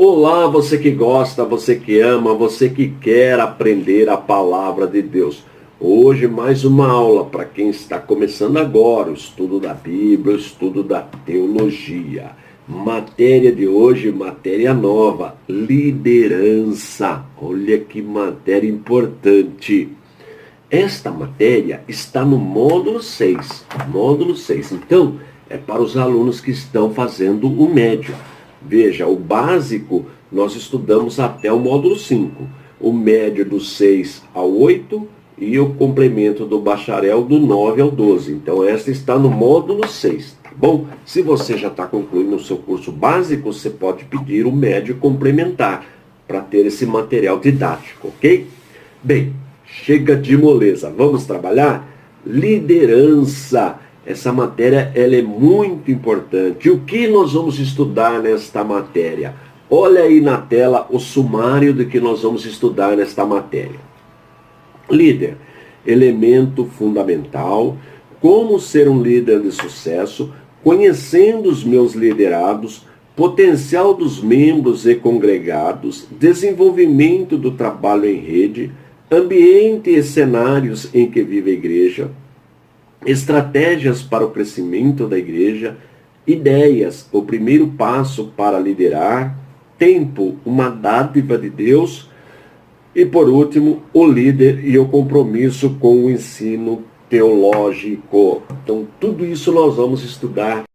Olá, você que gosta, você que ama, você que quer aprender a palavra de Deus. Hoje mais uma aula para quem está começando agora, o estudo da Bíblia, o estudo da teologia. Matéria de hoje, matéria nova, liderança. Olha que matéria importante. Esta matéria está no módulo 6. Módulo 6. Então, é para os alunos que estão fazendo o médio. Veja, o básico nós estudamos até o módulo 5. O médio do 6 ao 8 e o complemento do bacharel do 9 ao 12. Então, esta está no módulo 6, tá bom? Se você já está concluindo o seu curso básico, você pode pedir o médio complementar para ter esse material didático, ok? Bem, chega de moleza, vamos trabalhar? Liderança. Essa matéria ela é muito importante. O que nós vamos estudar nesta matéria? Olha aí na tela o sumário do que nós vamos estudar nesta matéria. Líder, elemento fundamental, como ser um líder de sucesso, conhecendo os meus liderados, potencial dos membros e congregados, desenvolvimento do trabalho em rede, ambiente e cenários em que vive a igreja, estratégias para o crescimento da igreja, ideias, o primeiro passo para liderar, tempo, uma dádiva de Deus, e por último, o líder e o compromisso com o ensino teológico. Então, tudo isso nós vamos estudar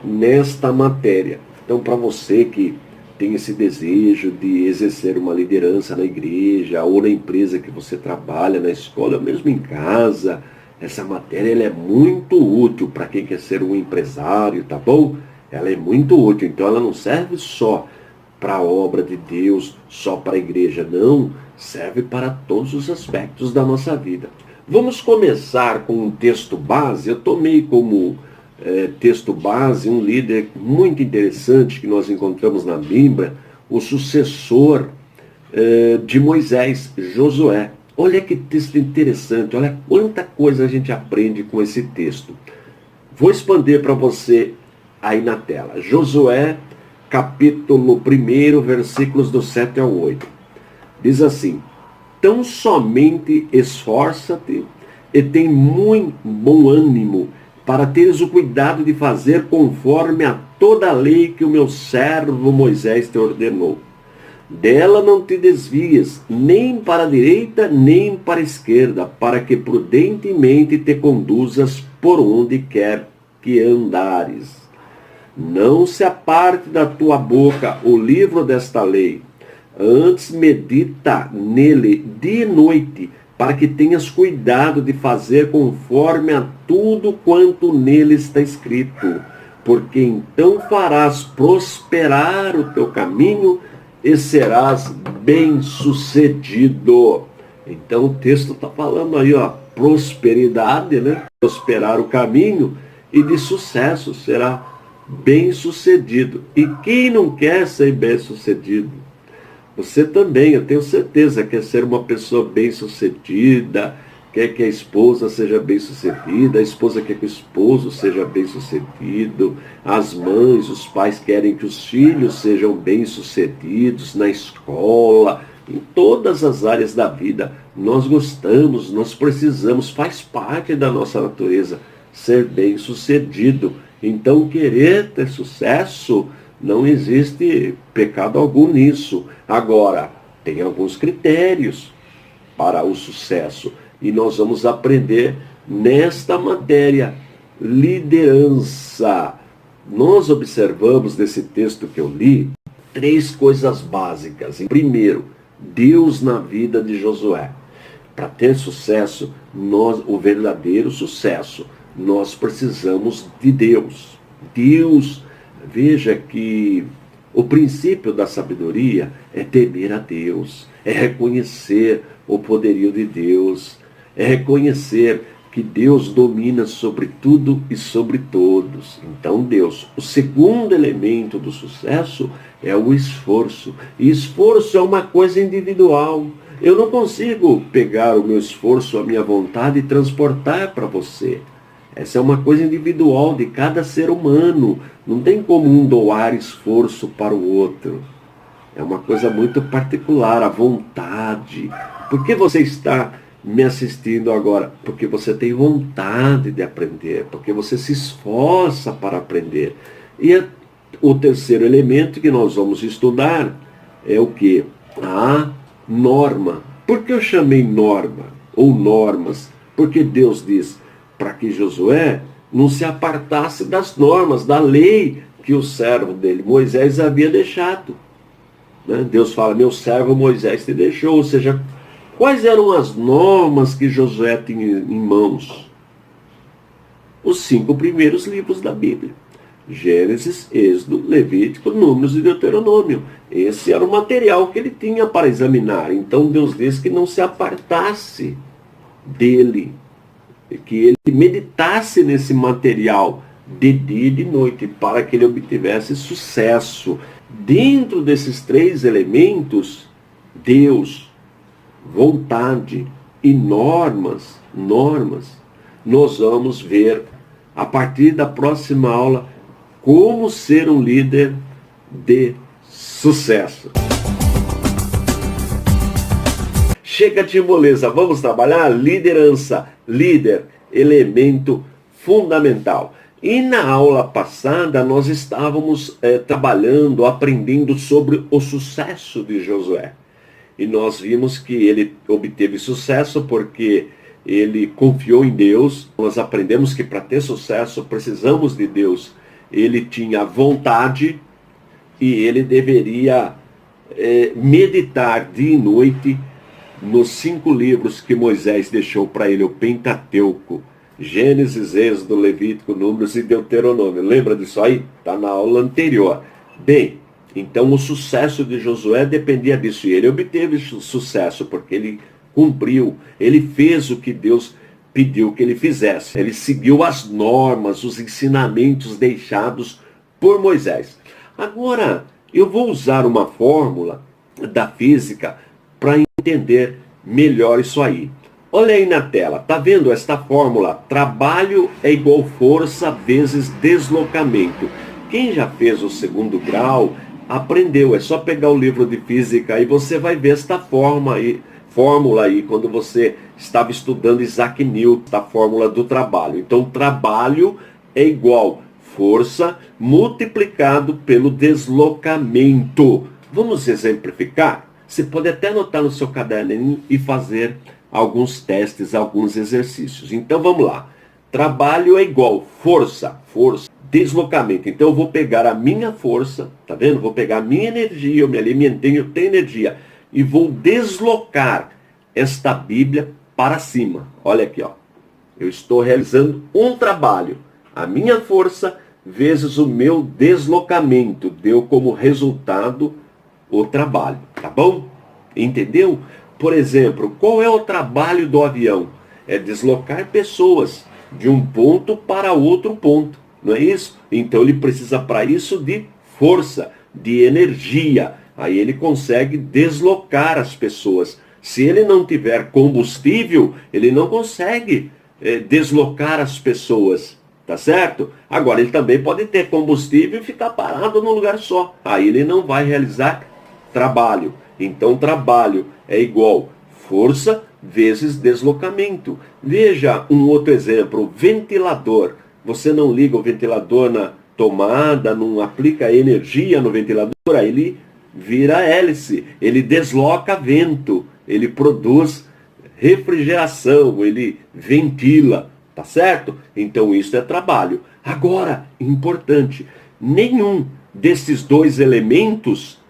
nesta matéria. Então, para você que tem esse desejo de exercer uma liderança na igreja, ou na empresa que você trabalha, na escola, ou mesmo em casa, essa matéria ela é muito útil para quem quer ser um empresário, tá bom? Ela é muito útil, então ela não serve só para a obra de Deus, só para a igreja, não. Serve para todos os aspectos da nossa vida. Vamos começar com um texto base. Eu tomei como texto base um líder muito interessante que nós encontramos na Bíblia, o sucessor de Moisés, Josué. Olha que texto interessante, olha quanta coisa a gente aprende com esse texto. Vou expandir para você aí na tela. Josué, capítulo 1, versículos do 7 ao 8. Diz assim: tão somente esforça-te e tem muito bom ânimo, para teres o cuidado de fazer conforme a toda a lei que o meu servo Moisés te ordenou. Dela não te desvies, nem para a direita, nem para a esquerda, para que prudentemente te conduzas por onde quer que andares. Não se aparte da tua boca o livro desta lei, antes medita nele dia e noite, para que tenhas cuidado de fazer conforme a tudo quanto nele está escrito, porque então farás prosperar o teu caminho e serás bem-sucedido. Então o texto está falando aí, prosperidade, né? Prosperar o caminho e de sucesso, será bem-sucedido. E quem não quer ser bem-sucedido? Você também, eu tenho certeza, quer ser uma pessoa bem-sucedida, quer que a esposa seja bem-sucedida, a esposa quer que o esposo seja bem-sucedido, as mães, os pais querem que os filhos sejam bem-sucedidos na escola, em todas as áreas da vida. Nós gostamos, nós precisamos, faz parte da nossa natureza ser bem-sucedido. Então, querer ter sucesso, não existe pecado algum nisso. Agora, tem alguns critérios para o sucesso. E nós vamos aprender nesta matéria, liderança. Nós observamos nesse texto que eu li, 3 coisas básicas. Primeiro, Deus na vida de Josué. Para ter sucesso, o verdadeiro sucesso, nós precisamos de Deus. Deus, veja que o princípio da sabedoria é temer a Deus, é reconhecer o poderio de Deus, é reconhecer que Deus domina sobre tudo e sobre todos. Então Deus, o segundo elemento do sucesso é o esforço. E esforço é uma coisa individual. Eu não consigo pegar o meu esforço, a minha vontade e transportar para você. Essa é uma coisa individual de cada ser humano. Não tem como um doar esforço para o outro. É uma coisa muito particular, a vontade. Por que você está me assistindo agora? Porque você tem vontade de aprender, porque você se esforça para aprender. E o terceiro elemento que nós vamos estudar é o que? A norma. Por que eu chamei norma ou normas? Porque Deus diz para que Josué não se apartasse das normas, da lei que o servo dele, Moisés, havia deixado. Deus fala, meu servo Moisés te deixou. Ou seja, quais eram as normas que Josué tinha em mãos? Os 5 primeiros livros da Bíblia. Gênesis, Êxodo, Levítico, Números e Deuteronômio. Esse era o material que ele tinha para examinar. Então Deus disse que não se apartasse dele, que ele meditasse nesse material de dia e de noite, para que ele obtivesse sucesso. Dentro desses 3 elementos, Deus, vontade e normas, nós vamos ver a partir da próxima aula como ser um líder de sucesso. Chega de moleza, vamos trabalhar liderança, líder, elemento fundamental. E na aula passada nós estávamos trabalhando, aprendendo sobre o sucesso de Josué. E nós vimos que ele obteve sucesso porque ele confiou em Deus. Nós aprendemos que para ter sucesso precisamos de Deus. Ele tinha vontade e ele deveria meditar dia e noite nos 5 livros que Moisés deixou para ele, o Pentateuco. Gênesis, Êxodo, Levítico, Números e Deuteronômio. Lembra disso aí? Está na aula anterior. Bem, então o sucesso de Josué dependia disso. E ele obteve sucesso porque ele cumpriu, ele fez o que Deus pediu que ele fizesse. Ele seguiu as normas, os ensinamentos deixados por Moisés. Agora, eu vou usar uma fórmula da física para entender melhor isso aí. Olha aí na tela, tá vendo esta fórmula? Trabalho é igual força vezes deslocamento. Quem já fez o 2º grau, aprendeu. É só pegar o livro de física e você vai ver esta fórmula aí quando você estava estudando Isaac Newton, a fórmula do trabalho. Então, trabalho é igual força multiplicado pelo deslocamento. Vamos exemplificar? Você pode até anotar no seu caderninho e fazer alguns testes, alguns exercícios. Então vamos lá. Trabalho é igual força, deslocamento. Então eu vou pegar a minha força, tá vendo? Vou pegar a minha energia, eu me alimentei, eu tenho energia, e vou deslocar esta Bíblia para cima. Olha aqui, ó. Eu estou realizando um trabalho. A minha força vezes o meu deslocamento deu como resultado o trabalho, tá bom? Entendeu? Por exemplo, qual é o trabalho do avião? É deslocar pessoas de um ponto para outro ponto, não é isso? Então ele precisa para isso de força, de energia. Aí ele consegue deslocar as pessoas. Se ele não tiver combustível, ele não consegue deslocar as pessoas, tá certo? Agora ele também pode ter combustível e ficar parado num lugar só. Aí ele não vai realizar trabalho. Então trabalho é igual força vezes deslocamento. Veja um outro exemplo, ventilador. Você não liga o ventilador na tomada, não aplica energia no ventilador, aí ele vira hélice, ele desloca vento, ele produz refrigeração, ele ventila, tá certo? Então isso é trabalho. Agora, importante, nenhum desses 2 elementos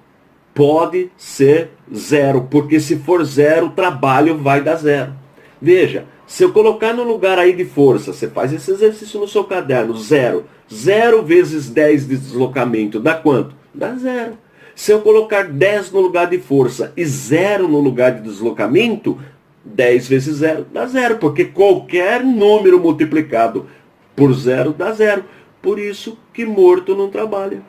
pode ser zero, porque se for zero, o trabalho vai dar zero. Veja, se eu colocar no lugar aí de força, você faz esse exercício no seu caderno, zero. 0 vezes 10 de deslocamento, dá quanto? Dá zero. Se eu colocar 10 no lugar de força e 0 no lugar de deslocamento, 10 vezes 0 dá zero, porque qualquer número multiplicado por 0 dá zero. Por isso que morto não trabalha.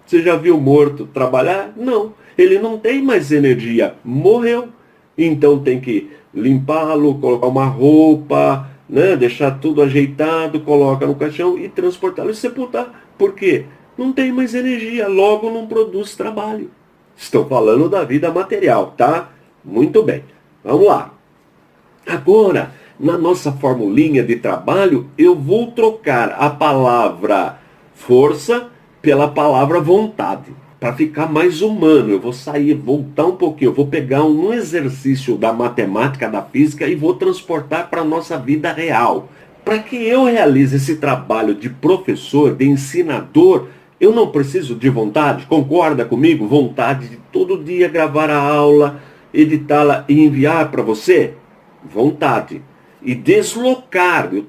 Você já viu morto trabalhar? Não. Ele não tem mais energia. Morreu. Então tem que limpá-lo, colocar uma roupa, né, deixar tudo ajeitado, coloca no caixão e transportá-lo e sepultar. Por quê? Não tem mais energia, logo não produz trabalho. Estou falando da vida material, tá? Muito bem. Vamos lá. Agora, na nossa formulinha de trabalho, eu vou trocar a palavra força pela palavra vontade. Para ficar mais humano, eu vou sair, voltar um pouquinho, eu vou pegar um exercício da matemática, da física e vou transportar para a nossa vida real. Para que eu realize esse trabalho de professor, de ensinador, eu não preciso de vontade, concorda comigo? Vontade de todo dia gravar a aula, editá-la e enviar para você? Vontade. E deslocar, eu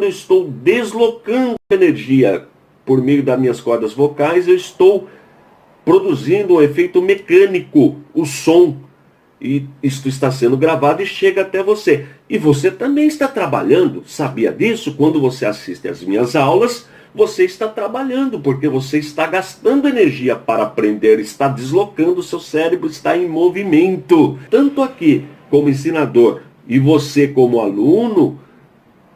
estou deslocando energia por meio das minhas cordas vocais, eu estou produzindo um efeito mecânico, o som. E isto está sendo gravado e chega até você. E você também está trabalhando. Sabia disso? Quando você assiste às minhas aulas, você está trabalhando, porque você está gastando energia para aprender, está deslocando, o seu cérebro está em movimento. Tanto aqui como ensinador e você como aluno,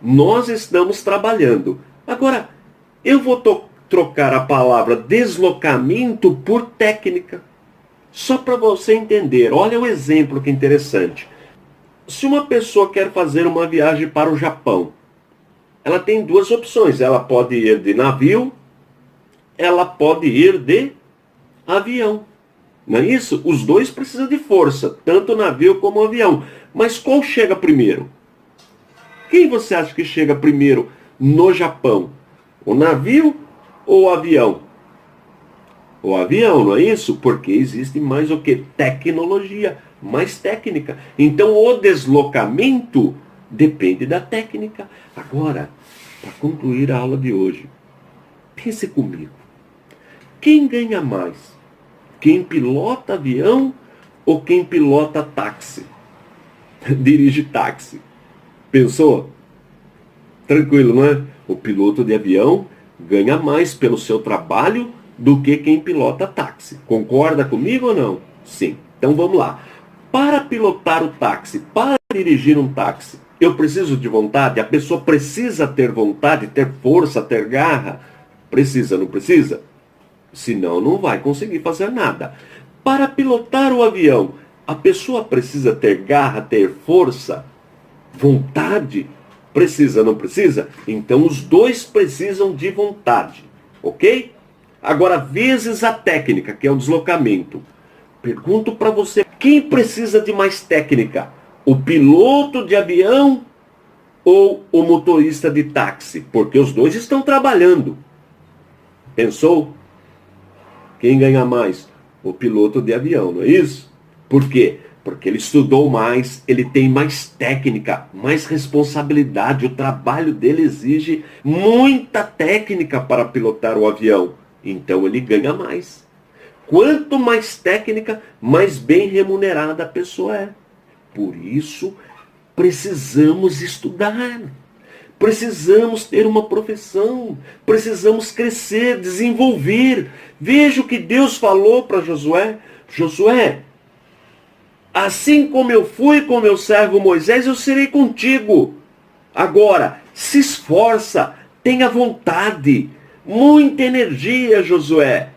nós estamos trabalhando. Agora, eu vou trocar a palavra deslocamento por técnica. Só para você entender, olha o exemplo que interessante. Se uma pessoa quer fazer uma viagem para o Japão, ela tem duas opções. Ela pode ir de navio, ela pode ir de avião. Não é isso? Os dois precisam de força, tanto o navio como o avião. Mas qual chega primeiro? Quem você acha que chega primeiro no Japão? O navio ou o avião? O avião, não é isso? Porque existe mais o que? Tecnologia, mais técnica. Então o deslocamento depende da técnica. Agora, para concluir a aula de hoje, pense comigo. Quem ganha mais? Quem pilota avião ou quem pilota táxi? Dirige táxi. Pensou? Tranquilo, não é? O piloto de avião ganha mais pelo seu trabalho do que quem pilota táxi. Concorda comigo ou não? Sim. Então vamos lá. Para pilotar o táxi, para dirigir um táxi, eu preciso de vontade? A pessoa precisa ter vontade, ter força, ter garra? Precisa, não precisa? Senão não vai conseguir fazer nada. Para pilotar o avião, a pessoa precisa ter garra, ter força, vontade? Precisa, não precisa? Então os dois precisam de vontade, ok? Agora, vezes a técnica, que é o deslocamento. Pergunto para você, quem precisa de mais técnica? O piloto de avião ou o motorista de táxi? Porque os dois estão trabalhando. Pensou? Quem ganha mais? O piloto de avião, não é isso? Por quê? Porque ele estudou mais, ele tem mais técnica, mais responsabilidade. O trabalho dele exige muita técnica para pilotar o avião. Então ele ganha mais. Quanto mais técnica, mais bem remunerada a pessoa é. Por isso, precisamos estudar. Precisamos ter uma profissão. Precisamos crescer, desenvolver. Veja o que Deus falou para Josué. Josué, assim como eu fui com meu servo Moisés, eu serei contigo. Agora, se esforça, tenha vontade, muita energia, Josué,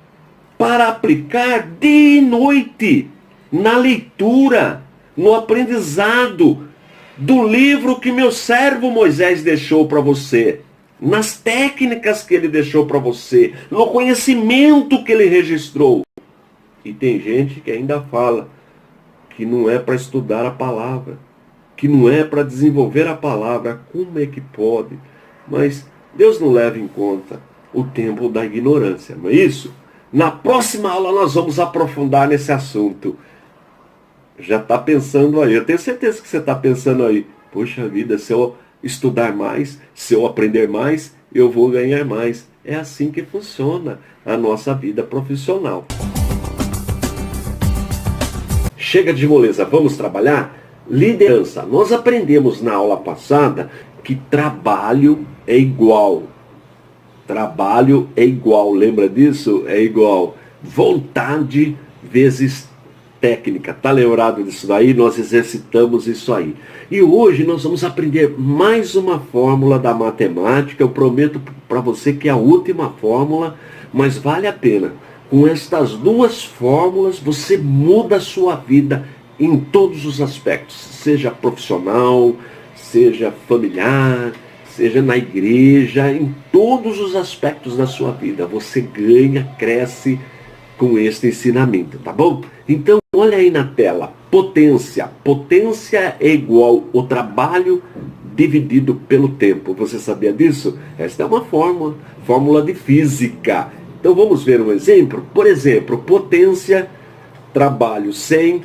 para aplicar dia e noite na leitura, no aprendizado do livro que meu servo Moisés deixou para você, nas técnicas que ele deixou para você, no conhecimento que ele registrou. E tem gente que ainda fala que não é para estudar a palavra, que não é para desenvolver a palavra. Como é que pode? Mas Deus não leva em conta o tempo da ignorância, não é isso? Na próxima aula nós vamos aprofundar nesse assunto. Já está pensando aí, eu tenho certeza que você está pensando aí, poxa vida, se eu estudar mais, se eu aprender mais, eu vou ganhar mais. É assim que funciona a nossa vida profissional. Chega de moleza, vamos trabalhar? Liderança. Nós aprendemos na aula passada que trabalho é igual. Trabalho é igual, lembra disso? É igual. Vontade vezes técnica. Tá lembrado disso daí? Nós exercitamos isso aí. E hoje nós vamos aprender mais uma fórmula da matemática. Eu prometo para você que é a última fórmula, mas vale a pena. Com estas duas fórmulas, você muda a sua vida em todos os aspectos, seja profissional, seja familiar, seja na igreja, em todos os aspectos da sua vida. Você ganha, cresce com este ensinamento, tá bom? Então, olha aí na tela, potência. Potência é igual o trabalho dividido pelo tempo. Você sabia disso? Esta é uma fórmula de física. Então vamos ver um exemplo. Por exemplo, potência, trabalho 100,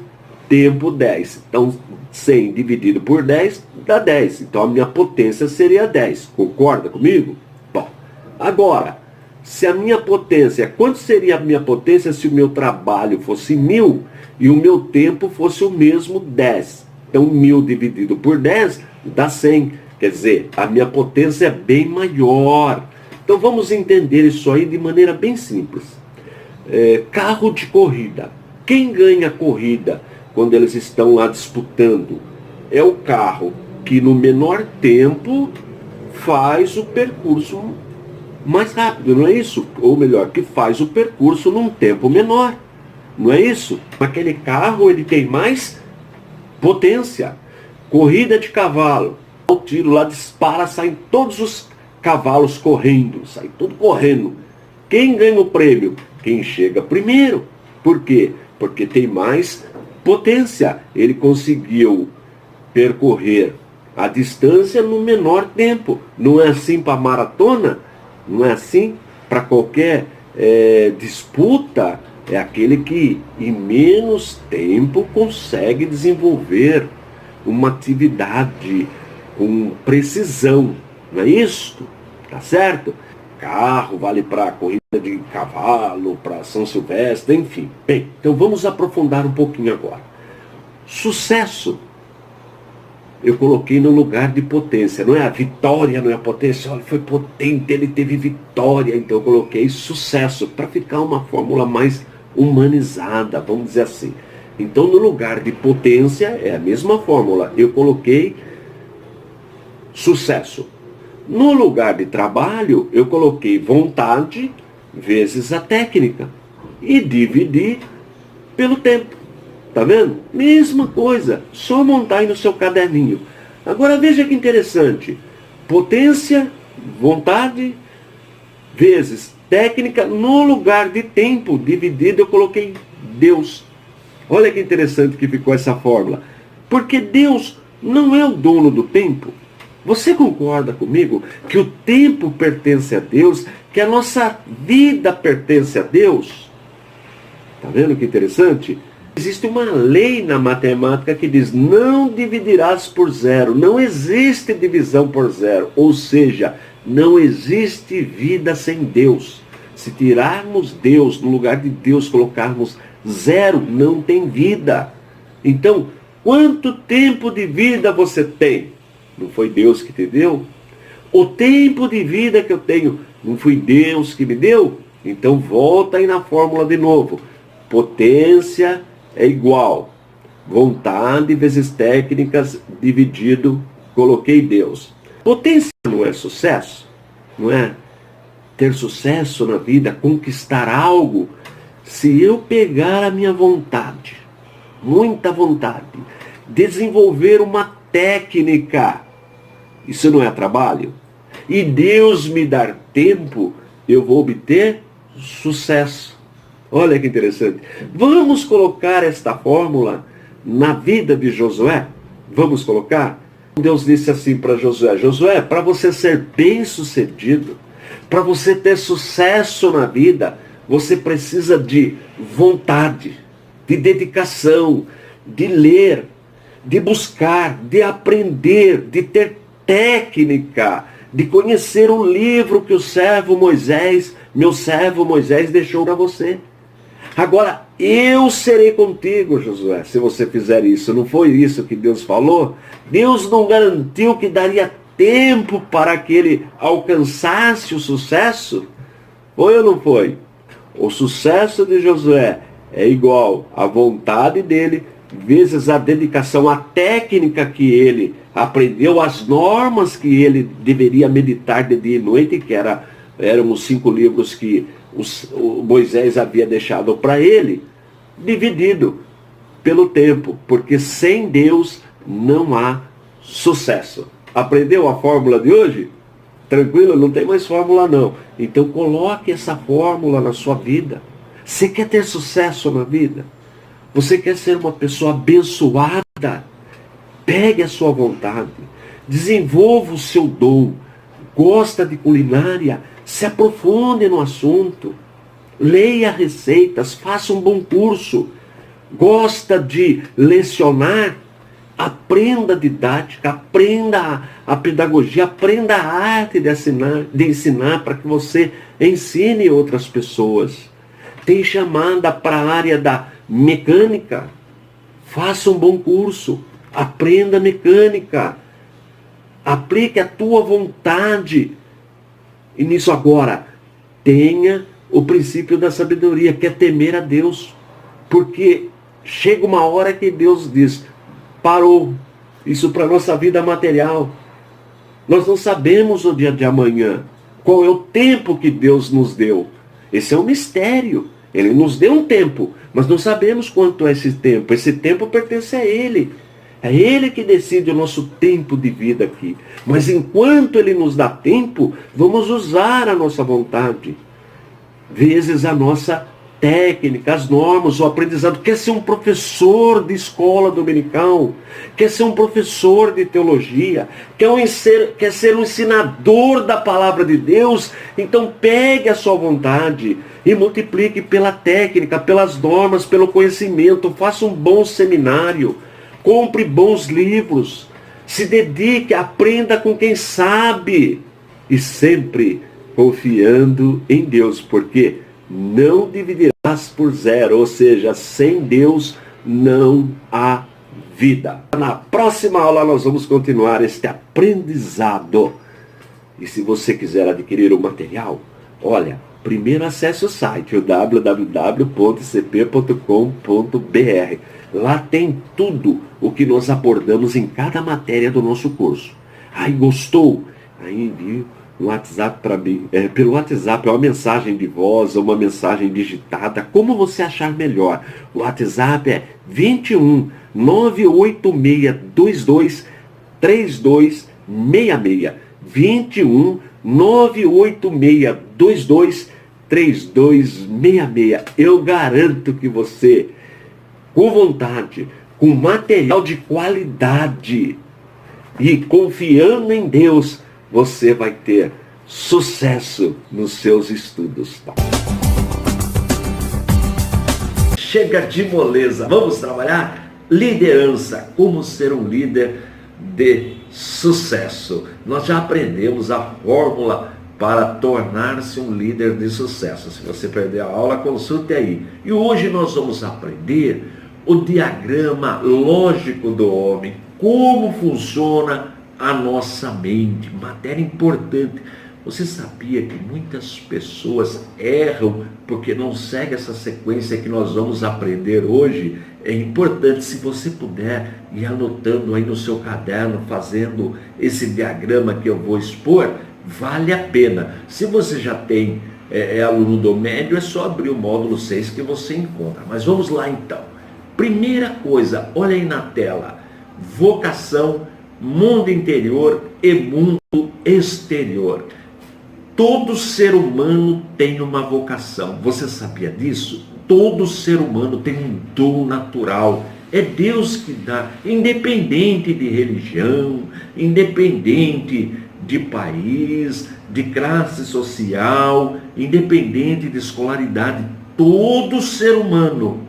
tempo 10. Então 100 dividido por 10 dá 10. Então a minha potência seria 10. Concorda comigo? Bom, agora, se a minha potência, quanto seria a minha potência se o meu trabalho fosse 1000 e o meu tempo fosse o mesmo 10? Então 1000 dividido por 10 dá 100. Quer dizer, a minha potência é bem maior. Então vamos entender isso aí de maneira bem simples. Carro de corrida. Quem ganha a corrida quando eles estão lá disputando? É o carro que no menor tempo faz o percurso mais rápido, não é isso? Ou melhor, que faz o percurso num tempo menor. Não é isso? Aquele carro, ele tem mais potência. Corrida de cavalo. O tiro lá dispara, saem todos os cavalos correndo, sai tudo correndo. Quem ganha o prêmio? Quem chega primeiro. Por quê? Porque tem mais potência. Ele conseguiu percorrer a distância no menor tempo. Não é assim para maratona? Não é assim para qualquer disputa? É aquele que em menos tempo consegue desenvolver uma atividade com precisão. Não é isso? Tá certo? Carro vale para corrida de cavalo, para São Silvestre, enfim. Bem, então vamos aprofundar um pouquinho agora. Sucesso, eu coloquei no lugar de potência. Não é a vitória, não é a potência. Olha, foi potente, ele teve vitória. Então eu coloquei sucesso, para ficar uma fórmula mais humanizada, vamos dizer assim. Então no lugar de potência, é a mesma fórmula. Eu coloquei sucesso. No lugar de trabalho, eu coloquei vontade vezes a técnica. E dividi pelo tempo. Tá vendo? Mesma coisa. Só montar aí no seu caderninho. Agora veja que interessante. Potência, vontade, vezes técnica. No lugar de tempo dividido, eu coloquei Deus. Olha que interessante que ficou essa fórmula. Porque Deus não é o dono do tempo. Você concorda comigo que o tempo pertence a Deus, que a nossa vida pertence a Deus? Está vendo que interessante? Existe uma lei na matemática que diz: não dividirás por zero. Não existe divisão por zero. Ou seja, não existe vida sem Deus. Se tirarmos Deus, no lugar de Deus colocarmos zero, não tem vida. Então, quanto tempo de vida você tem? Não foi Deus que te deu? O tempo de vida que eu tenho, não foi Deus que me deu? Então volta aí na fórmula de novo. Potência é igual vontade vezes técnicas dividido, coloquei Deus. Potência não é sucesso? Não é? Ter sucesso na vida, conquistar algo, se eu pegar a minha vontade, muita vontade, desenvolver uma técnica, isso não é trabalho? E Deus me dar tempo, eu vou obter sucesso. Olha que interessante. Vamos colocar esta fórmula na vida de Josué? Vamos colocar? Deus disse assim para Josué: Josué, para você ser bem sucedido, para você ter sucesso na vida, você precisa de vontade, de dedicação, de ler, de buscar, de aprender, de ter técnica, de conhecer o livro que o servo Moisés, meu servo Moisés, deixou para você. Agora, eu serei contigo, Josué, se você fizer isso. Não foi isso que Deus falou? Deus não garantiu que daria tempo para que ele alcançasse o sucesso? Foi ou não foi? O sucesso de Josué é igual à vontade dele, vezes a dedicação, a técnica que ele aprendeu, as normas que ele deveria meditar de dia e noite, que era eram os 5 livros que o Moisés havia deixado para ele, dividido pelo tempo, porque sem Deus não há sucesso. Aprendeu a fórmula de hoje? Tranquilo? Não tem mais fórmula não. Então coloque essa fórmula na sua vida. Você quer ter sucesso na vida? Você quer ser uma pessoa abençoada? Pegue a sua vontade, desenvolva o seu dom, gosta de culinária, se aprofunde no assunto, leia receitas, faça um bom curso, gosta de lecionar, aprenda a didática, aprenda a pedagogia, aprenda a arte de ensinar para que você ensine outras pessoas. Tem chamada para a área da mecânica, faça um bom curso, aprenda mecânica, aplique a tua vontade. E nisso agora, tenha o princípio da sabedoria, que é temer a Deus. Porque chega uma hora que Deus diz, parou. Isso para a nossa vida material. Nós não sabemos o dia de amanhã. Qual é o tempo que Deus nos deu? Esse é um mistério. Ele nos deu um tempo, mas não sabemos quanto é esse tempo. Esse tempo pertence a Ele. É Ele que decide o nosso tempo de vida aqui. Mas enquanto Ele nos dá tempo, vamos usar a nossa vontade. Vezes a nossa técnica, as normas, o aprendizado. Quer ser um professor de escola dominical? Quer ser um professor de teologia? Quer ser um ensinador da palavra de Deus? Então pegue a sua vontade e multiplique pela técnica, pelas normas, pelo conhecimento. Faça um bom seminário. Compre bons livros. Se dedique, aprenda com quem sabe. E sempre confiando em Deus, porque não dividirás por zero, ou seja, sem Deus não há vida. Na próxima aula nós vamos continuar este aprendizado. E se você quiser adquirir o material, olha, primeiro acesse o site, o www.cp.com.br. Lá tem tudo o que nós abordamos em cada matéria do nosso curso. Aí gostou? Aí envie um WhatsApp para mim, pelo WhatsApp, é uma mensagem de voz, uma mensagem digitada, como você achar melhor. O WhatsApp é 21 98622 3266. 21 98622 3266. Eu garanto que você, com vontade, com material de qualidade e confiando em Deus, você vai ter sucesso nos seus estudos. Chega de moleza, vamos trabalhar? Liderança, como ser um líder de sucesso. Nós já aprendemos a fórmula para tornar-se um líder de sucesso. Se você perder a aula, consulte aí. E hoje nós vamos aprender o diagrama lógico do homem, como funciona a nossa mente, matéria importante. Você sabia que muitas pessoas erram porque não seguem essa sequência que nós vamos aprender hoje? É importante, se você puder, ir anotando aí no seu caderno, fazendo esse diagrama que eu vou expor, vale a pena. Se você já tem aluno do médio, é só abrir o módulo 6 que você encontra. Mas vamos lá então. Primeira coisa, olha aí na tela, vocação, mundo interior e mundo exterior. Todo ser humano tem uma vocação. Você sabia disso? Todo ser humano tem um dom natural. É Deus que dá, independente de religião, independente de país, de classe social, independente de escolaridade. Todo ser humano,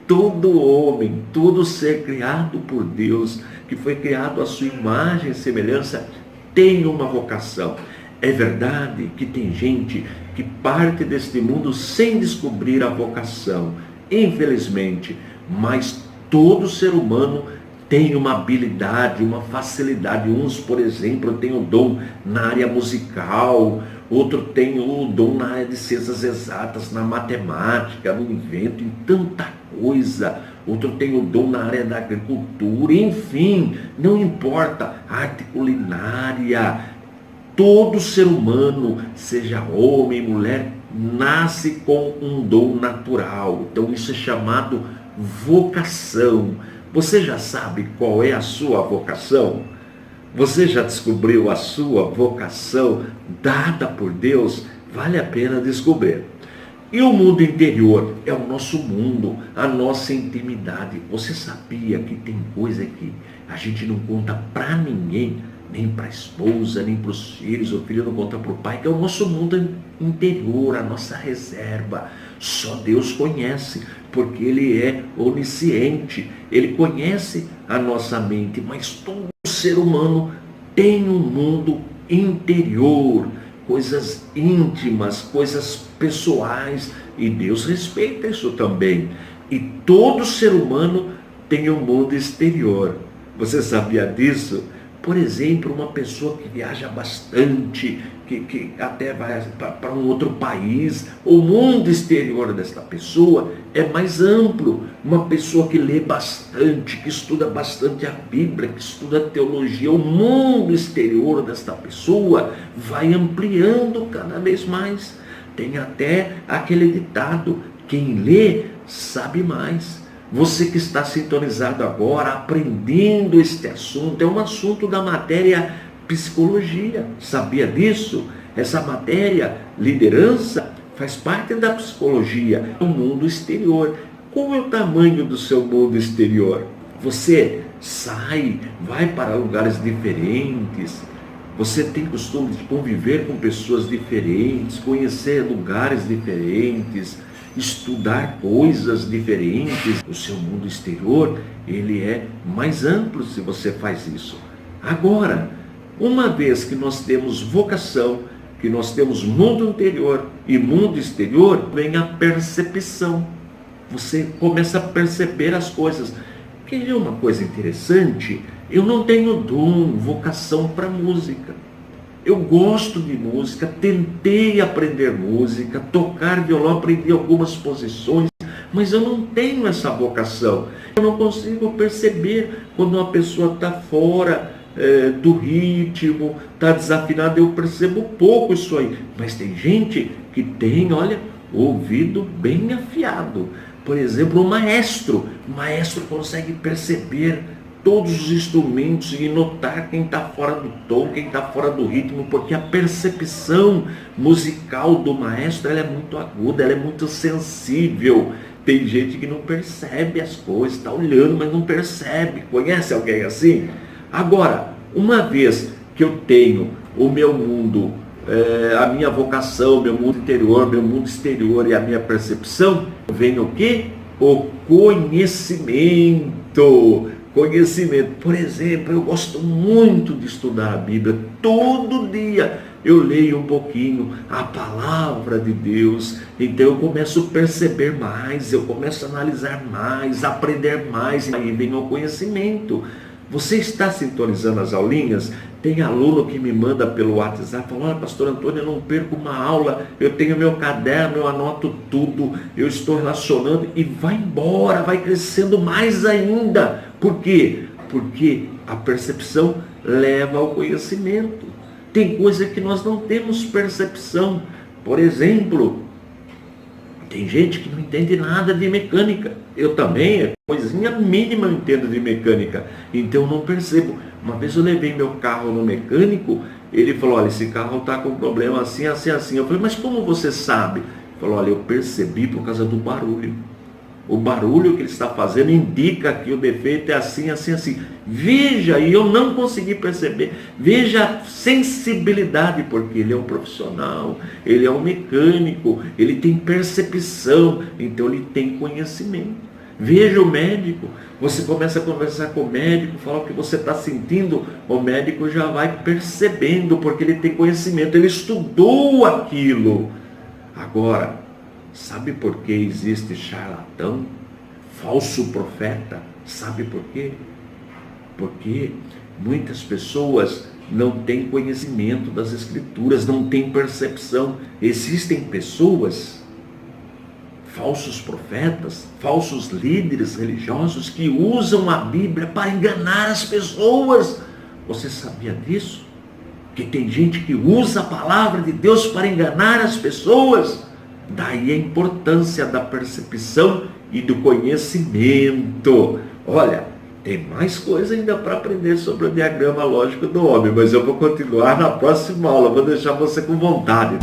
todo homem, todo ser criado por Deus, que foi criado à sua imagem e semelhança, tem uma vocação. É verdade que tem gente que parte deste mundo sem descobrir a vocação, infelizmente, mas todo ser humano tem uma habilidade, uma facilidade. Uns, por exemplo, têm o dom na área musical, outro tem o dom na área de ciências exatas, na matemática, no invento, em tanta coisa. Outro tem o dom na área da agricultura, enfim, não importa, arte culinária. Todo ser humano, seja homem, mulher, nasce com um dom natural. Então isso é chamado vocação. Você já sabe qual é a sua vocação? Você já descobriu a sua vocação dada por Deus? Vale a pena descobrir. E o mundo interior é o nosso mundo, a nossa intimidade. Você sabia que tem coisa que a gente não conta para ninguém, nem para a esposa, nem para os filhos, o filho não conta para o pai, que é o nosso mundo interior, a nossa reserva. Só Deus conhece, porque Ele é onisciente, Ele conhece a nossa mente, mas todo ser humano tem um mundo interior, coisas íntimas, coisas pessoais, e Deus respeita isso também. E todo ser humano tem um mundo exterior. Você sabia disso? Por exemplo, uma pessoa que viaja bastante, que até vai para um outro país, o mundo exterior desta pessoa é mais amplo. Uma pessoa que lê bastante, que estuda bastante a Bíblia, que estuda a teologia, o mundo exterior desta pessoa vai ampliando cada vez mais. Tem até aquele ditado: quem lê sabe mais. Você que está sintonizado agora, aprendendo este assunto, é um assunto da matéria psicologia. Sabia disso? Essa matéria, liderança, faz parte da psicologia, o mundo exterior. Qual é o tamanho do seu mundo exterior? Você sai, vai para lugares diferentes, você tem costume de conviver com pessoas diferentes, conhecer lugares diferentes, estudar coisas diferentes. O seu mundo exterior, ele é mais amplo se você faz isso. Agora, uma vez que nós temos vocação, que nós temos mundo interior e mundo exterior, vem a percepção. Você começa a perceber as coisas. Que é uma coisa interessante, eu não tenho dom, vocação para música. Eu gosto de música, tentei aprender música, tocar violão, aprendi algumas posições, mas eu não tenho essa vocação. Eu não consigo perceber quando uma pessoa está fora do ritmo, está desafinada. Eu percebo pouco isso aí. Mas tem gente que tem, olha, ouvido bem afiado. Por exemplo, o maestro consegue perceber todos os instrumentos e notar quem está fora do tom, quem está fora do ritmo, porque a percepção musical do maestro, ela é muito aguda, ela é muito sensível. Tem gente que não percebe as coisas, está olhando, mas não percebe. Conhece alguém assim? Agora, uma vez que eu tenho o meu mundo, a minha vocação, meu mundo interior, meu mundo exterior e a minha percepção, vem o quê? O conhecimento. Conhecimento. Por exemplo, eu gosto muito de estudar a Bíblia. Todo dia eu leio um pouquinho a palavra de Deus. Então eu começo a perceber mais, eu começo a analisar mais, aprender mais. Aí vem o conhecimento. Você está sintonizando as aulinhas? Tem aluno que me manda pelo WhatsApp, fala: olha, pastor Antônio, eu não perco uma aula, eu tenho meu caderno, eu anoto tudo, eu estou relacionando, e vai embora, vai crescendo mais ainda. Por quê? Porque a percepção leva ao conhecimento. Tem coisa que nós não temos percepção. Por exemplo, tem gente que não entende nada de mecânica. Eu também, coisinha mínima eu entendo de mecânica. Então eu não percebo. Uma vez eu levei meu carro no mecânico, ele falou: olha, esse carro está com problema assim, assim, assim. Eu falei: mas como você sabe? Ele falou: olha, eu percebi por causa do barulho. O barulho que ele está fazendo indica que o defeito é assim, assim, assim. Veja, e eu não consegui perceber. Veja a sensibilidade, porque ele é um profissional, ele é um mecânico, ele tem percepção, então ele tem conhecimento. Veja o médico, você começa a conversar com o médico, fala o que você está sentindo, o médico já vai percebendo, porque ele tem conhecimento, ele estudou aquilo. Agora, sabe por que existe charlatão, falso profeta? Sabe por quê? Porque muitas pessoas não têm conhecimento das Escrituras, não têm percepção. Existem pessoas, falsos profetas, falsos líderes religiosos que usam a Bíblia para enganar as pessoas. Você sabia disso? que tem gente que usa a palavra de Deus para enganar as pessoas. Daí a importância da percepção e do conhecimento. Olha, tem mais coisa ainda para aprender sobre o diagrama lógico do homem, mas eu vou continuar na próxima aula, vou deixar você com vontade.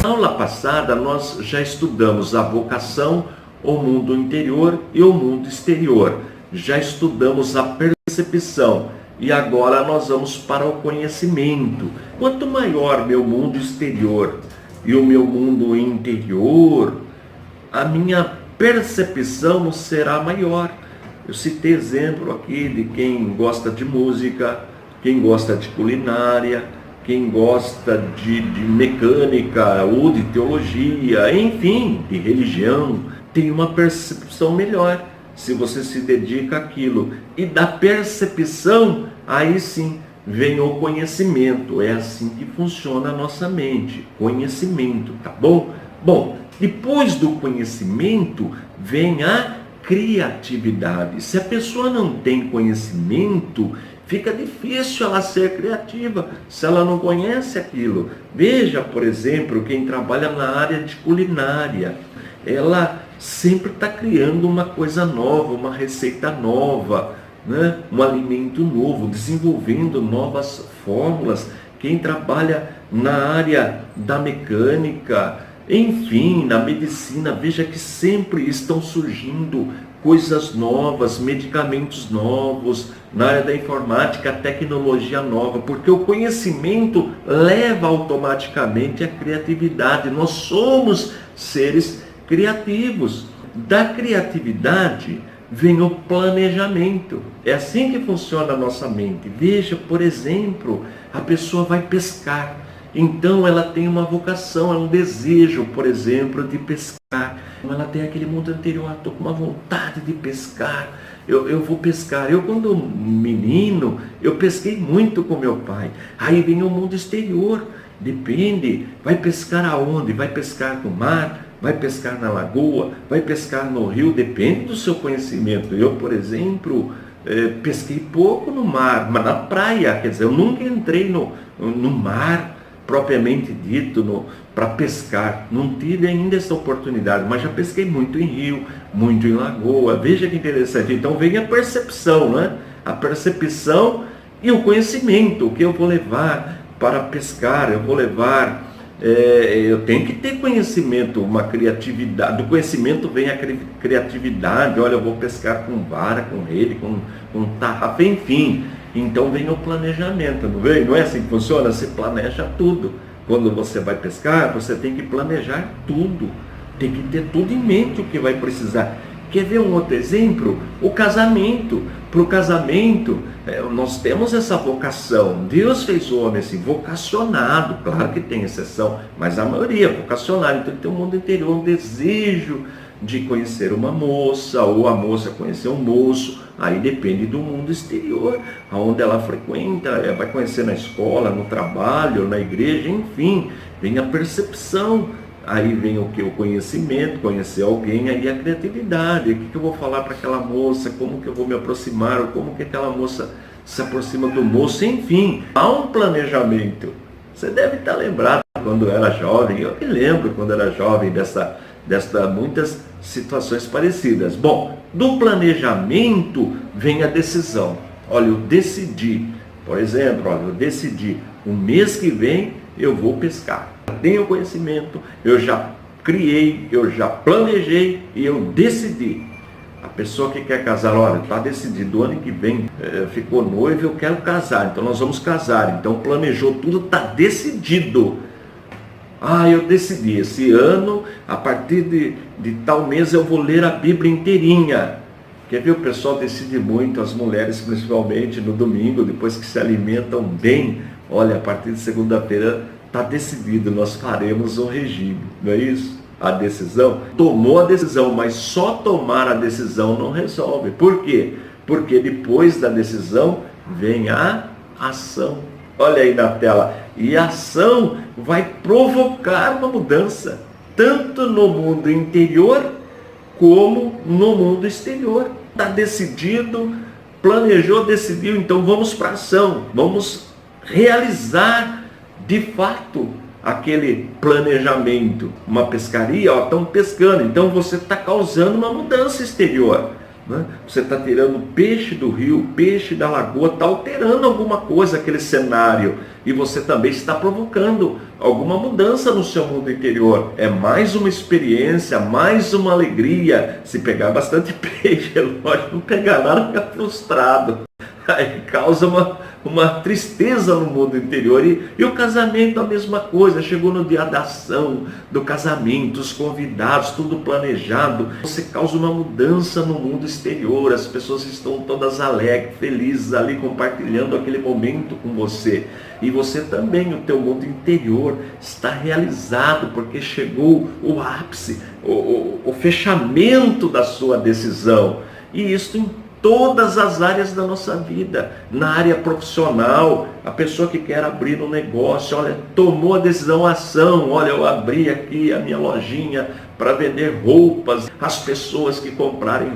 Na aula passada nós já estudamos a vocação, o mundo interior e o mundo exterior. Já estudamos a percepção e agora nós vamos para o conhecimento. Quanto maior meu mundo exterior e o meu mundo interior, a minha percepção será maior. Eu citei exemplo aqui de quem gosta de música, quem gosta de culinária, quem gosta de mecânica ou de teologia, enfim, de religião, tem uma percepção melhor se você se dedica àquilo. E da percepção, aí sim, vem o conhecimento. É assim que funciona a nossa mente, conhecimento, tá bom? Bom, depois do conhecimento vem a criatividade. Se a pessoa não tem conhecimento, fica difícil ela ser criativa, se ela não conhece aquilo. Veja, por exemplo, quem trabalha na área de culinária, ela sempre está criando uma coisa nova, uma receita nova, né? Um alimento novo, desenvolvendo novas fórmulas. Quem trabalha na área da mecânica, enfim, na medicina, veja que sempre estão surgindo coisas novas, medicamentos novos, na área da informática, tecnologia nova, porque o conhecimento leva automaticamente à criatividade. Nós somos seres criativos. Da criatividade vem o planejamento. É assim que funciona a nossa mente. Veja, por exemplo, a pessoa vai pescar. Então ela tem uma vocação, é um desejo, por exemplo, de pescar. Ela tem aquele mundo anterior, estou com uma vontade de pescar, eu vou pescar. Eu, quando menino, eu pesquei muito com meu pai. Aí vem o mundo exterior, depende, vai pescar aonde? Vai pescar no mar? Vai pescar na lagoa? Vai pescar no rio? Depende do seu conhecimento. Eu, por exemplo, pesquei pouco no mar, mas na praia, quer dizer, eu nunca entrei no mar, propriamente dito, para pescar. Não tive ainda essa oportunidade, mas já pesquei muito em rio, muito em lagoa. Veja que interessante. Então vem a percepção, né? A percepção e o conhecimento, o que eu vou levar para pescar, eu vou levar... eu tenho que ter conhecimento, uma criatividade. Do conhecimento vem a criatividade. Olha, eu vou pescar com vara, com rede, com tarrafa, enfim. Então vem o planejamento, não vem? Não é assim que funciona? Você planeja tudo. Quando você vai pescar, você tem que planejar tudo. Tem que ter tudo em mente o que vai precisar. Quer ver um outro exemplo? O casamento. Para o casamento, nós temos essa vocação. Deus fez o homem assim, vocacionado. Claro que tem exceção, mas a maioria é vocacionado. Então ele tem um mundo interior, um desejo de conhecer uma moça, ou a moça conhecer um moço. Aí depende do mundo exterior, aonde ela frequenta, vai conhecer na escola, no trabalho, na igreja, enfim. Vem a percepção. Aí vem o que? O conhecimento, conhecer alguém, aí a criatividade. O que eu vou falar para aquela moça, como que eu vou me aproximar, ou como que aquela moça se aproxima do moço, enfim. Há um planejamento. Você deve estar lembrado quando era jovem, eu me lembro quando era jovem dessa muitas situações parecidas. Bom, do planejamento vem a decisão. Olha, eu decidi, por exemplo, olha, eu decidi, o mês que vem eu vou pescar. Tenho conhecimento, eu já criei, eu já planejei e eu decidi. A pessoa que quer casar, olha, está decidido, o ano que vem ficou noivo, eu quero casar, então nós vamos casar. Então planejou tudo, está decidido. Eu decidi, esse ano, a partir de tal mês eu vou ler a Bíblia inteirinha. Quer ver, o pessoal decide muito, as mulheres principalmente, no domingo, depois que se alimentam bem. Olha, a partir de segunda-feira está decidido, nós faremos um regime, não é isso? A decisão, tomou a decisão, mas só tomar a decisão não resolve. Por quê? Porque depois da decisão vem a ação. Olha aí na tela, e a ação vai provocar uma mudança, tanto no mundo interior como no mundo exterior. Está decidido, planejou, decidiu, então vamos para a ação, vamos realizar de fato aquele planejamento. Uma pescaria, estão pescando, então você está causando uma mudança exterior. Você está tirando peixe do rio, peixe da lagoa, está alterando alguma coisa aquele cenário, e você também está provocando alguma mudança no seu mundo interior. É mais uma experiência, mais uma alegria. Se pegar bastante peixe, é lógico, não pegar nada, fica frustrado, aí causa uma tristeza no mundo interior. E o casamento a mesma coisa, chegou no dia da ação do casamento, os convidados, tudo planejado, você causa uma mudança no mundo exterior, as pessoas estão todas alegres, felizes ali, compartilhando aquele momento com você, e você também, o teu mundo interior está realizado, porque chegou o ápice, o fechamento da sua decisão, e isso em todas as áreas da nossa vida. Na área profissional, a pessoa que quer abrir um negócio, olha, tomou a decisão, a ação, olha, eu abri aqui a minha lojinha para vender roupas. As pessoas que comprarem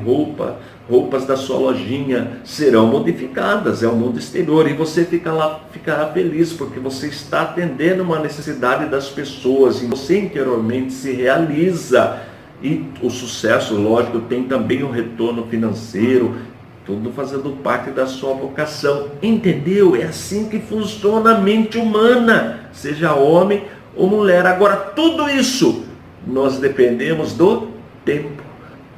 roupas da sua lojinha serão modificadas, é o mundo exterior, e você ficará feliz, porque você está atendendo uma necessidade das pessoas, e você interiormente se realiza. E o sucesso, lógico, tem também um retorno financeiro, tudo fazendo parte da sua vocação. Entendeu? É assim que funciona a mente humana, seja homem ou mulher. Agora, tudo isso, nós dependemos do tempo.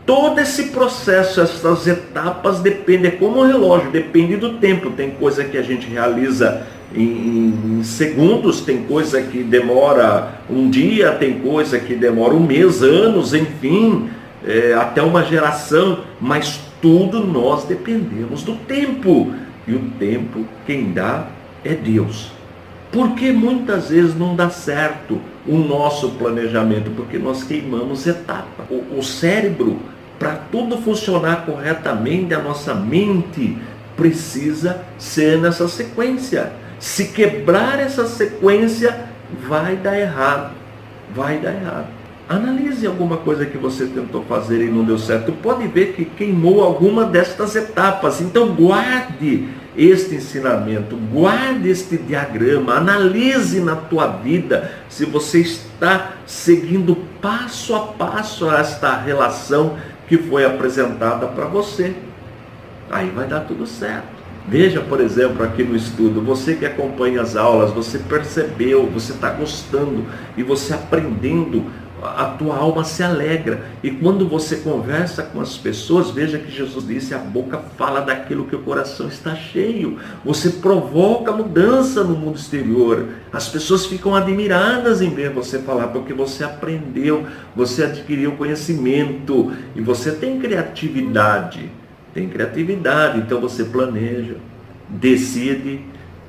Todo esse processo, essas etapas, dependem, é como o relógio, depende do tempo. Tem coisa que a gente realiza em segundos, tem coisa que demora um dia, tem coisa que demora um mês, anos, enfim, até uma geração, mas tudo nós dependemos do tempo, e o tempo quem dá é Deus. Porque muitas vezes não dá certo o nosso planejamento, porque nós queimamos etapa. O cérebro, para tudo funcionar corretamente, a nossa mente precisa ser nessa sequência. Se quebrar essa sequência, vai dar errado. Vai dar errado. Analise alguma coisa que você tentou fazer e não deu certo. Pode ver que queimou alguma destas etapas. Então guarde este ensinamento, guarde este diagrama, analise na tua vida se você está seguindo passo a passo esta relação que foi apresentada para você. Aí vai dar tudo certo. Veja, por exemplo, aqui no estudo, você que acompanha as aulas, você percebeu, você está gostando e você aprendendo, a tua alma se alegra. E quando você conversa com as pessoas, veja que Jesus disse, a boca fala daquilo que o coração está cheio. Você provoca mudança no mundo exterior. As pessoas ficam admiradas em ver você falar, porque você aprendeu, você adquiriu conhecimento e você tem criatividade. Tem criatividade, então você planeja, decide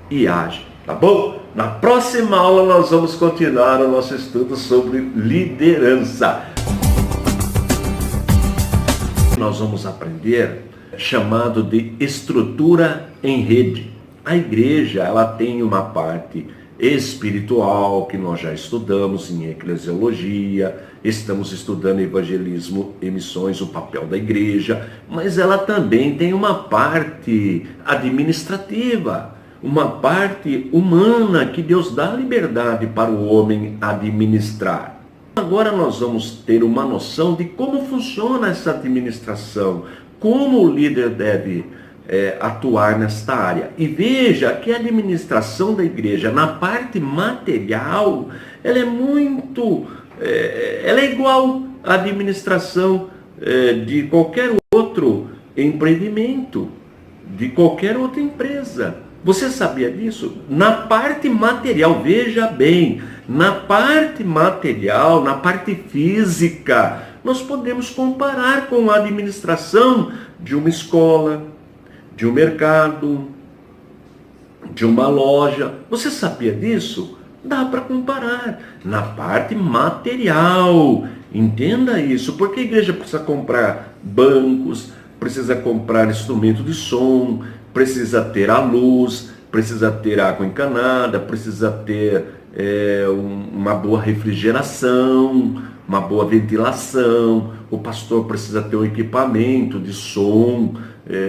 e age. Tá bom? Na próxima aula nós vamos continuar o nosso estudo sobre liderança. Nós vamos aprender chamado de estrutura em rede. A igreja, ela tem uma parte espiritual que nós já estudamos em eclesiologia, estamos estudando evangelismo e missões, o papel da igreja, mas ela também tem uma parte administrativa, uma parte humana que Deus dá liberdade para o homem administrar. Agora nós vamos ter uma noção de como funciona essa administração, como o líder deve atuar nesta área. E veja que a administração da igreja, na parte material, ela é muito, ela é igual à administração de qualquer outro empreendimento, de qualquer outra empresa. Você sabia disso? Na parte material, veja bem, na parte material, na parte física, nós podemos comparar com a administração de uma escola, de um mercado, de uma loja. Você sabia disso? Dá para comparar. Na parte material, entenda isso, porque a igreja precisa comprar bancos, precisa comprar instrumento de som, precisa ter a luz, precisa ter água encanada, precisa ter uma boa refrigeração, uma boa ventilação. O pastor precisa ter um equipamento de som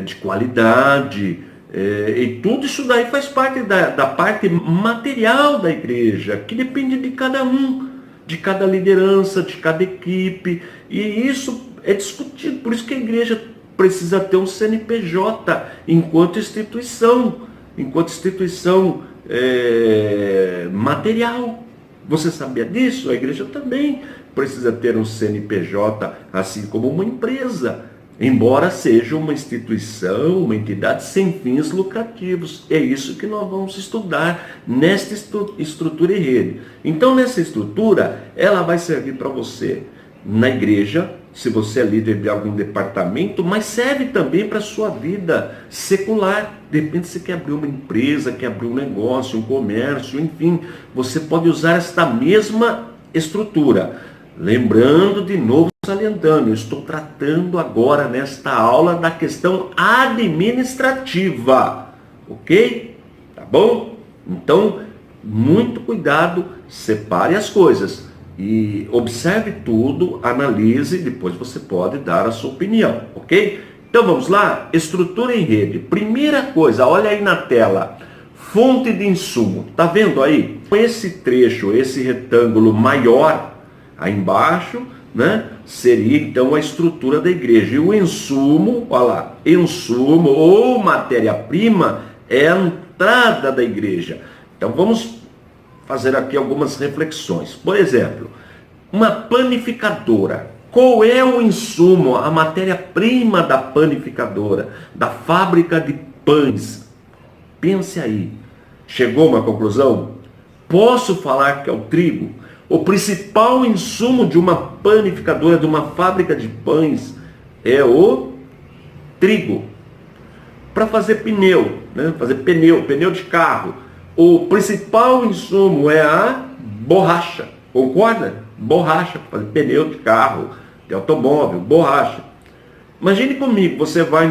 de qualidade. E tudo isso daí faz parte da parte material da igreja, que depende de cada um, de cada liderança, de cada equipe. E isso é discutido. Por isso que a igreja precisa ter um CNPJ enquanto instituição material. Você sabia disso? A igreja também precisa ter um CNPJ, assim como uma empresa, embora seja uma instituição, uma entidade sem fins lucrativos. É isso que nós vamos estudar nesta estrutura e rede. Então, nessa estrutura, ela vai servir para você na igreja, se você é líder de algum departamento, mas serve também para a sua vida secular. De repente você quer abrir uma empresa, quer abrir um negócio, um comércio, enfim, você pode usar esta mesma estrutura. Lembrando, de novo, salientando, eu estou tratando agora nesta aula da questão administrativa, ok? Tá bom? Então, muito cuidado, separe as coisas e observe tudo, analise, depois você pode dar a sua opinião, ok? Então vamos lá, estrutura em rede. Primeira coisa, olha aí na tela, fonte de insumo, tá vendo aí? Esse trecho, esse retângulo maior aí embaixo, né, seria então a estrutura da igreja. E o insumo, olha lá, insumo ou matéria-prima é a entrada da igreja. Então vamos fazer aqui algumas reflexões. Por exemplo, uma panificadora. Qual é o insumo, a matéria-prima da panificadora, da fábrica de pães? Pense aí. Chegou a uma conclusão? Posso falar que é o trigo? O principal insumo de uma panificadora, de uma fábrica de pães, é o trigo. Para fazer pneu, né? Fazer pneu de carro, o principal insumo é a borracha. Concorda? Borracha, para fazer pneu de carro, de automóvel, borracha. Imagine comigo, você vai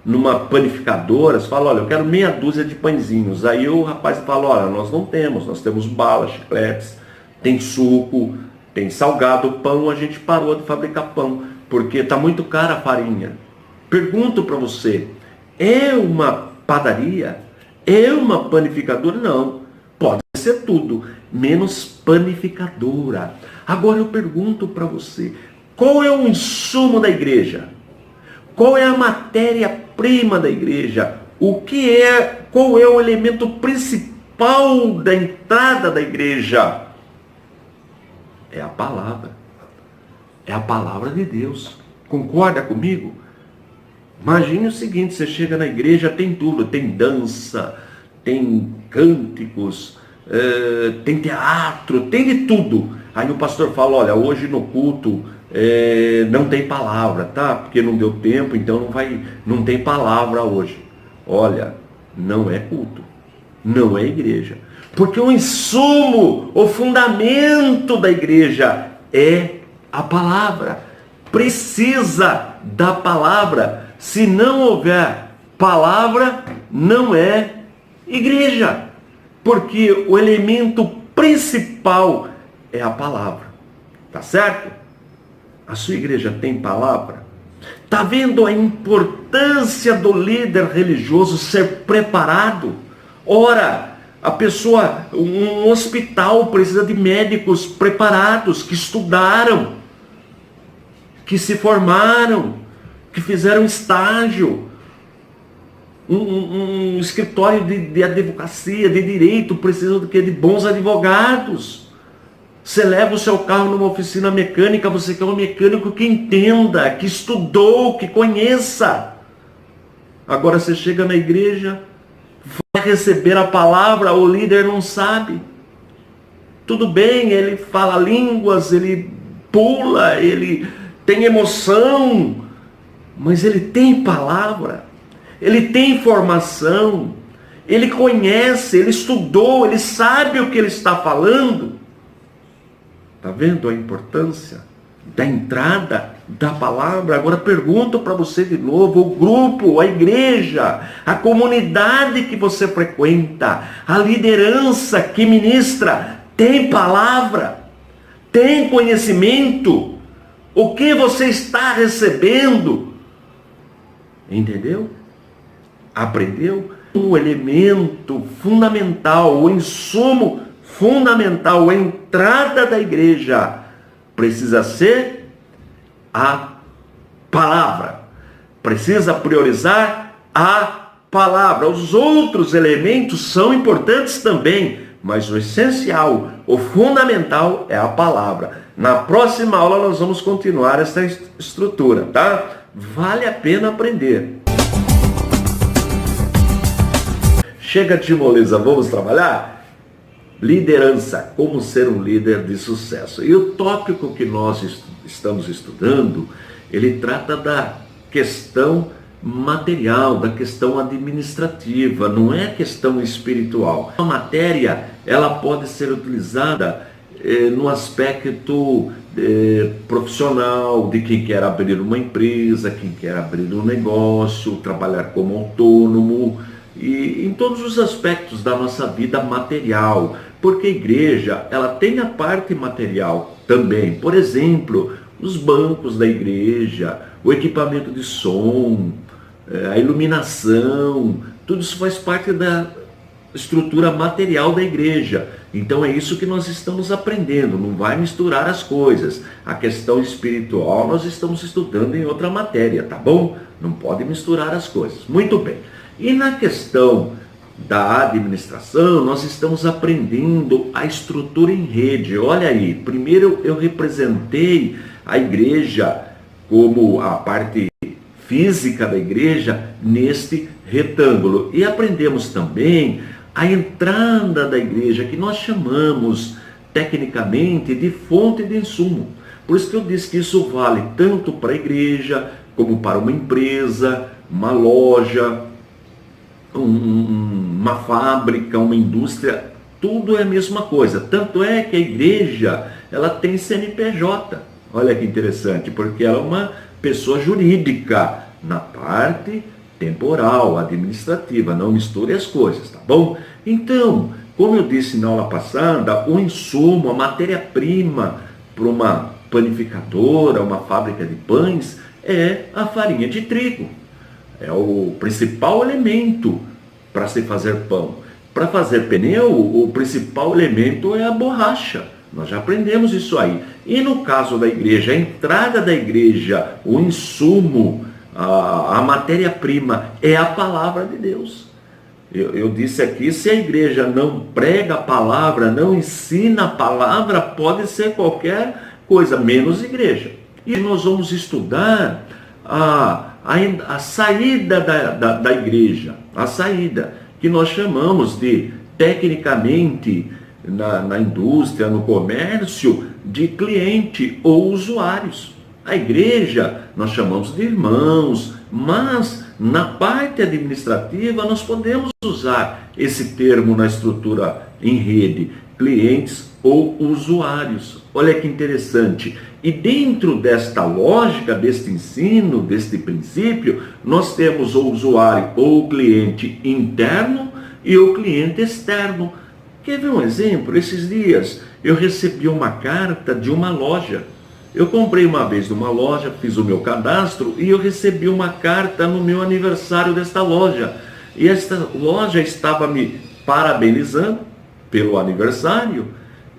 numa panificadora, você fala, olha, eu quero meia dúzia de pãezinhos. Aí o rapaz fala, olha, nós não temos, nós temos balas, chicletes, tem suco, tem salgado, pão, a gente parou de fabricar pão, porque está muito cara a farinha. Pergunto para você, é uma padaria? É uma panificadora? Não, pode ser tudo, menos panificadora. Agora eu pergunto para você, qual é o insumo da igreja? Qual é a matéria-prima da igreja? Qual é o elemento principal da entrada da igreja? É a palavra. É a palavra de Deus. Concorda comigo? Imagine o seguinte, você chega na igreja, tem tudo, tem dança, tem cânticos, tem teatro, tem de tudo. Aí o pastor fala, olha, hoje no culto não tem palavra, tá? Porque não deu tempo, então não tem palavra hoje. Olha, não é culto, não é igreja. Porque o insumo, o fundamento da igreja é a palavra. Precisa da palavra. Se não houver palavra, não é igreja. Porque o elemento principal é a palavra. Tá certo? A sua igreja tem palavra? Está vendo a importância do líder religioso ser preparado? Ora, um hospital precisa de médicos preparados, que estudaram, que se formaram, que fizeram estágio. Um escritório de advocacia, de direito, precisa de bons advogados. Você leva o seu carro numa oficina mecânica, você quer um mecânico que entenda, que estudou, que conheça. Agora você chega na igreja, vai receber a palavra, o líder não sabe. Tudo bem, ele fala línguas, ele pula, ele tem emoção, mas ele tem palavra, ele tem informação, ele conhece, ele estudou, ele sabe o que ele está falando. Está vendo a importância? da entrada da palavra. Agora pergunto para você de novo: o grupo, a igreja, a comunidade que você frequenta, a liderança que ministra, tem palavra? Tem conhecimento? O que você está recebendo? Entendeu? Aprendeu? O elemento fundamental, o insumo fundamental, a entrada da igreja precisa ser a palavra. Precisa priorizar a palavra. Os outros elementos são importantes também, mas o essencial, o fundamental é a palavra. Na próxima aula nós vamos continuar essa estrutura, tá? Vale a pena aprender. Chega de moleza, vamos trabalhar? Liderança, como ser um líder de sucesso. E o tópico que nós estamos estudando, ele trata da questão material, da questão administrativa, não é questão espiritual. A matéria, ela pode ser utilizada no aspecto profissional, de quem quer abrir uma empresa, quem quer abrir um negócio, trabalhar como autônomo, e em todos os aspectos da nossa vida material, porque a igreja, ela tem a parte material também. Por exemplo, os bancos da igreja, o equipamento de som, a iluminação, tudo isso faz parte da estrutura material da igreja. Então é isso que nós estamos aprendendo, não vai misturar as coisas. A questão espiritual nós estamos estudando em outra matéria, tá bom? Não pode misturar as coisas. Muito bem. E na questão da administração, nós estamos aprendendo a estrutura em rede. Olha aí, primeiro eu representei a igreja como a parte física da igreja neste retângulo. E aprendemos também a entrada da igreja, que nós chamamos tecnicamente de fonte de insumo. Por isso que eu disse que isso vale tanto para a igreja, como para uma empresa, uma loja, uma fábrica, uma indústria, tudo é a mesma coisa. Tanto é que a igreja, ela tem CNPJ. Olha que interessante, porque ela é uma pessoa jurídica na parte temporal, administrativa. Não misture as coisas, tá bom? Então, como eu disse na aula passada, o insumo, a matéria-prima para uma panificadora, uma fábrica de pães, é a farinha de trigo. É o principal elemento para se fazer pão. Para fazer pneu, o principal elemento é a borracha. Nós já aprendemos isso aí. E no caso da igreja, a entrada da igreja, o insumo, a matéria-prima é a palavra de Deus. Eu disse aqui, se a igreja não prega a palavra, não ensina a palavra, pode ser qualquer coisa, menos igreja. E nós vamos estudar a saída da igreja, a saída, que nós chamamos de, tecnicamente, na indústria, no comércio, de cliente ou usuários. A igreja nós chamamos de irmãos, mas na parte administrativa nós podemos usar esse termo na estrutura em rede, clientes ou usuários. Olha que interessante. E dentro desta lógica, deste ensino, deste princípio, nós temos o usuário ou o cliente interno e o cliente externo. Quer ver um exemplo? Esses dias eu recebi uma carta de uma loja. Eu comprei uma vez numa loja, fiz o meu cadastro e eu recebi uma carta no meu aniversário desta loja. E esta loja estava me parabenizando pelo aniversário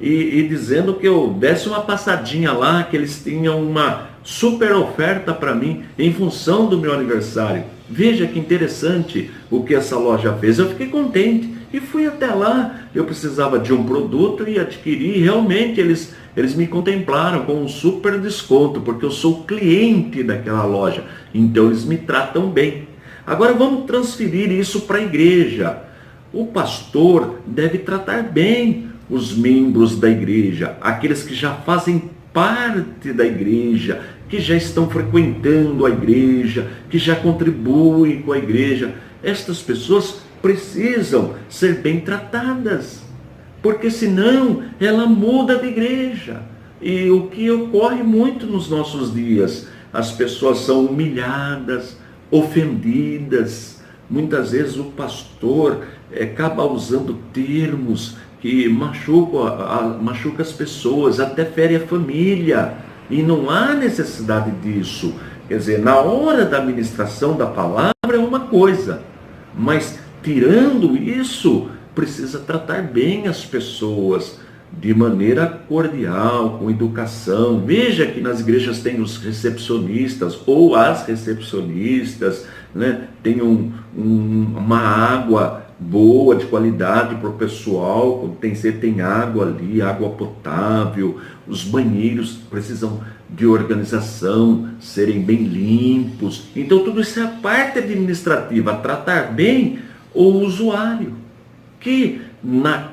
e dizendo que eu desse uma passadinha lá, que eles tinham uma super oferta para mim em função do meu aniversário. Veja que interessante o que essa loja fez. Eu fiquei contente e fui até lá. Eu precisava de um produto e adquiri. Realmente eles me contemplaram com um super desconto, porque eu sou cliente daquela loja. Então eles me tratam bem. Agora vamos transferir isso para a igreja. O pastor deve tratar bem os membros da igreja, aqueles que já fazem parte da igreja, que já estão frequentando a igreja, que já contribuem com a igreja. Estas pessoas precisam ser bem tratadas, porque senão ela muda de igreja. E o que ocorre muito nos nossos dias, as pessoas são humilhadas, ofendidas. Muitas vezes o pastor acaba usando termos que machuca as pessoas, até fere a família. E não há necessidade disso. Quer dizer, na hora da ministração da palavra é uma coisa, mas tirando isso, precisa tratar bem as pessoas, de maneira cordial, com educação. Veja que nas igrejas tem os recepcionistas ou as recepcionistas, né? Tem uma água boa, de qualidade para o pessoal, quando tem sede tem água ali, água potável. Os banheiros precisam de organização, serem bem limpos. Então tudo isso é a parte administrativa, tratar bem o usuário, que na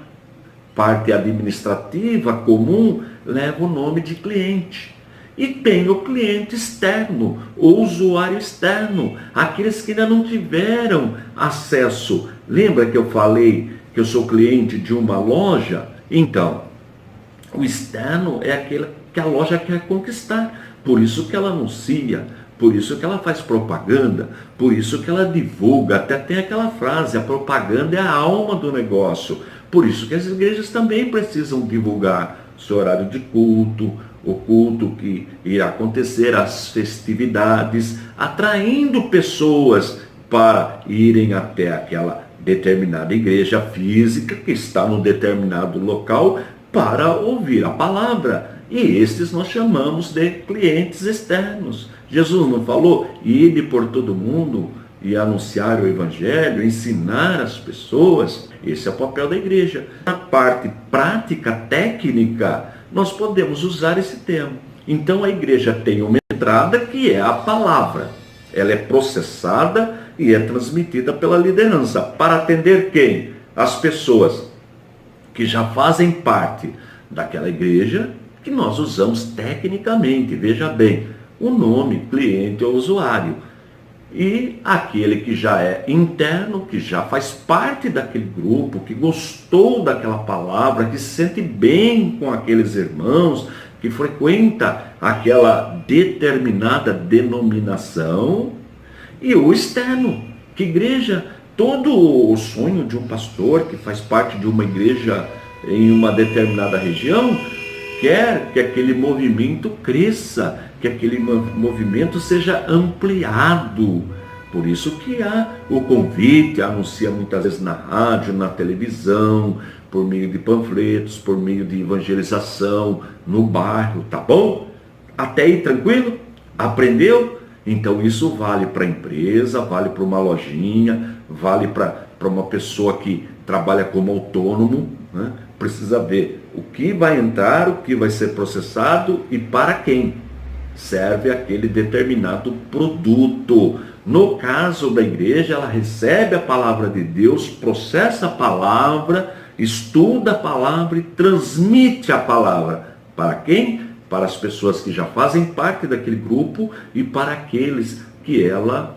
parte administrativa comum leva o nome de cliente. E tem o cliente externo, o usuário externo, aqueles que ainda não tiveram acesso. Lembra que eu falei que eu sou cliente de uma loja? Então, o externo é aquele que a loja quer conquistar. Por isso que ela anuncia, por isso que ela faz propaganda, por isso que ela divulga. Até tem aquela frase, a propaganda é a alma do negócio. Por isso que as igrejas também precisam divulgar seu horário de culto, o culto que irá acontecer, as festividades, atraindo pessoas para irem até aquela determinada igreja física que está num determinado local para ouvir a palavra. E estes nós chamamos de clientes externos. Jesus não falou? Ide por todo mundo e anunciar o evangelho, ensinar as pessoas. Esse é o papel da igreja. Na parte prática, técnica, nós podemos usar esse termo. Então a igreja tem uma entrada que é a palavra. Ela é processada e é transmitida pela liderança. Para atender quem? As pessoas que já fazem parte daquela igreja, que nós usamos tecnicamente. Veja bem, o nome, cliente ou usuário. E aquele que já é interno, que já faz parte daquele grupo, que gostou daquela palavra, que se sente bem com aqueles irmãos, que frequenta aquela determinada denominação. E o externo, que igreja, todo o sonho de um pastor que faz parte de uma igreja em uma determinada região, quer que aquele movimento cresça, que aquele movimento seja ampliado. Por isso que há o convite, anuncia muitas vezes na rádio, na televisão, por meio de panfletos, por meio de evangelização no bairro, tá bom? Até aí tranquilo? Aprendeu? Então isso vale para a empresa, vale para uma lojinha, vale para uma pessoa que trabalha como autônomo, né? Precisa ver o que vai entrar, o que vai ser processado e para quem serve aquele determinado produto. No caso da igreja, ela recebe a palavra de Deus, processa a palavra, estuda a palavra e transmite a palavra. Para quem? Para as pessoas que já fazem parte daquele grupo e para aqueles que ela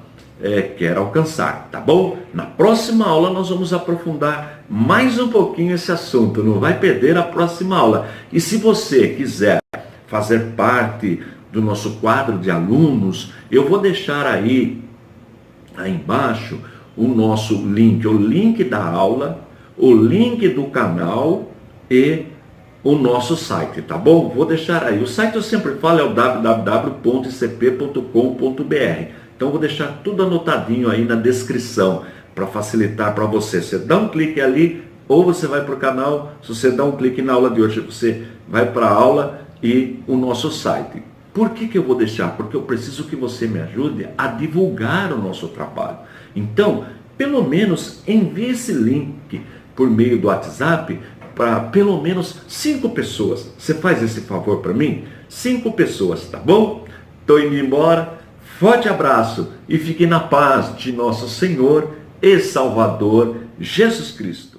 quer alcançar, tá bom? Na próxima aula nós vamos aprofundar mais um pouquinho esse assunto, não vai perder a próxima aula. E se você quiser fazer parte do nosso quadro de alunos, eu vou deixar aí embaixo o nosso link, o link da aula, o link do canal e o nosso site, tá bom? Vou deixar aí. O site eu sempre falo é o www.icp.com.br. Então vou deixar tudo anotadinho aí na descrição para facilitar para você. Você dá um clique ali ou você vai para o canal. Se você dá um clique na aula de hoje, você vai para a aula e o nosso site. Por que eu vou deixar? Porque eu preciso que você me ajude a divulgar o nosso trabalho. Então, pelo menos envie esse link por meio do WhatsApp para pelo menos 5 pessoas. Você faz esse favor para mim? 5 pessoas, tá bom? Estou indo embora. Forte abraço e fique na paz de nosso Senhor e Salvador Jesus Cristo.